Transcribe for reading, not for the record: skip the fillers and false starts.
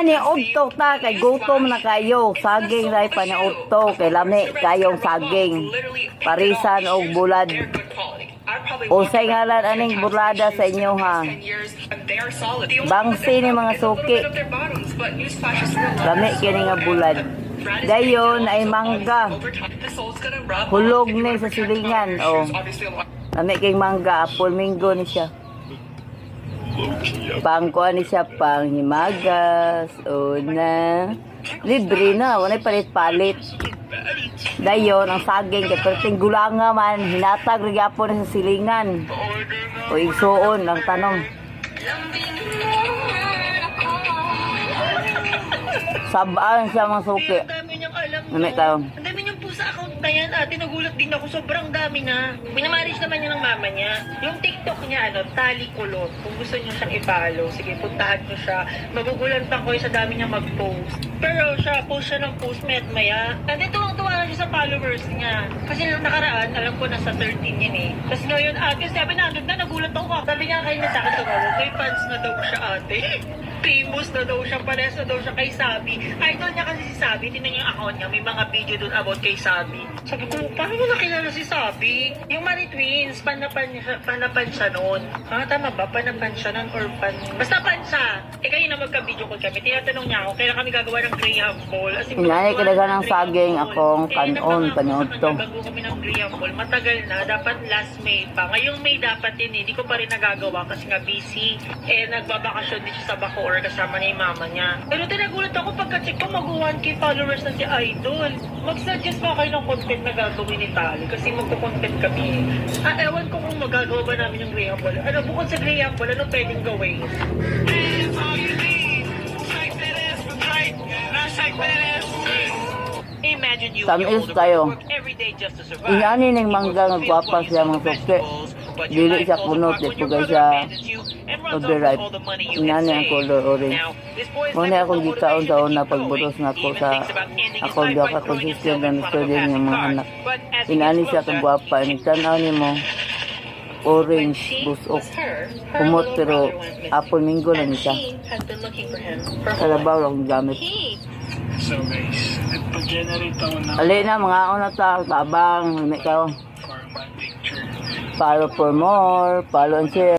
Ni udto ta kay gutom na kayo. Saging ray pa ni udto kay lami kayong saging. Parisan og bulad. Unsay ngalan aning bulada sa inyo ha? Bangsi ni mga suki. Lami kini nga bulad. Dayon ay mangga. Hulog ni sa silingan. Oh. Lami kay mangga, apple mango ni siya. Pangkuan ni siya pang himagas. O na. Libre na, wala palit-palit. Dayon ang saging kay perting gulanga man hinatag ri gyapon sa silingan. O igsuon ang tanong. Sabaan siya mga suki. Nami kayo. Ang dami niyang po sa account na yan, ate. Nagulat din ako. Sobrang dami na. Minamanage naman niya ng mama niya. Yung TikTok niya, Tali Kulot. Kung gusto niyo siyang i-follow, sige, puntahan niyo siya. Magugulantan ko sa dami niya mag-post. Pero siya, post siya ng post maya. Hindi, tuwang-tuwa na siya sa followers niya. Kasi nung nakaraan, alam ko nasa 13 yan eh. Tapos ngayon, ate, 700 na, nagulat ako. Sabi niya kayo na sa akin, may fans na daw siya, ate. Famous na daw siya, pares na daw siya kay Sabi. Idol niya kasi si Sabi, tinan niyo yung account niya, may mga video doon about kay Sabi. Sabi ko, paano mo nakilala si Sabi? Yung Mari Twins, panapan siya noon. Tama ba? Panapan siya noon or Basta pan siya. Kayo na magka-video call kami. Tinatanong niya ako, kailan kami gagawa ng Graham Ball? Inani ko daga ng saging akong kanon, panood to. Gagawa kami ng Graham Ball. Matagal na, dapat last May pa. Ngayong May dapat din, hindi ko pa rin nagagawa kasi nga busy. Nagbabakasyon din siya sa Bacoor kasama niya yung mama niya. Pero tinagulat ako pagka-check ko mag-1K followers na si Idol. Mag-suggest pa kayo ng content na gagawin ni Tali kasi magko-content kami. Ewan ko kung magagawa ba namin yung Graham Ball. Bukod sa Graham Ball, ano pwedeng gawin? Imagine you Tamis tayo. every day just to survive. Inani ning mangga nga gwapa siya mga suki. Dili siya kunot, dito kay siya overripe. Inani ang color orange. Muna akong gikaon sa una pagbutos nga ako sa ako di ako consistent na nagstudy ng mga anak. Inani siya kang gwapa. Tanaw ni mo orange busok. Kumot pero apple mango lang siya. Kalabaw lang gamit. So guys, nagpa-generate ako ng Ali na mga una tabang. May kayo. format picture. Follow for more. Follow and share.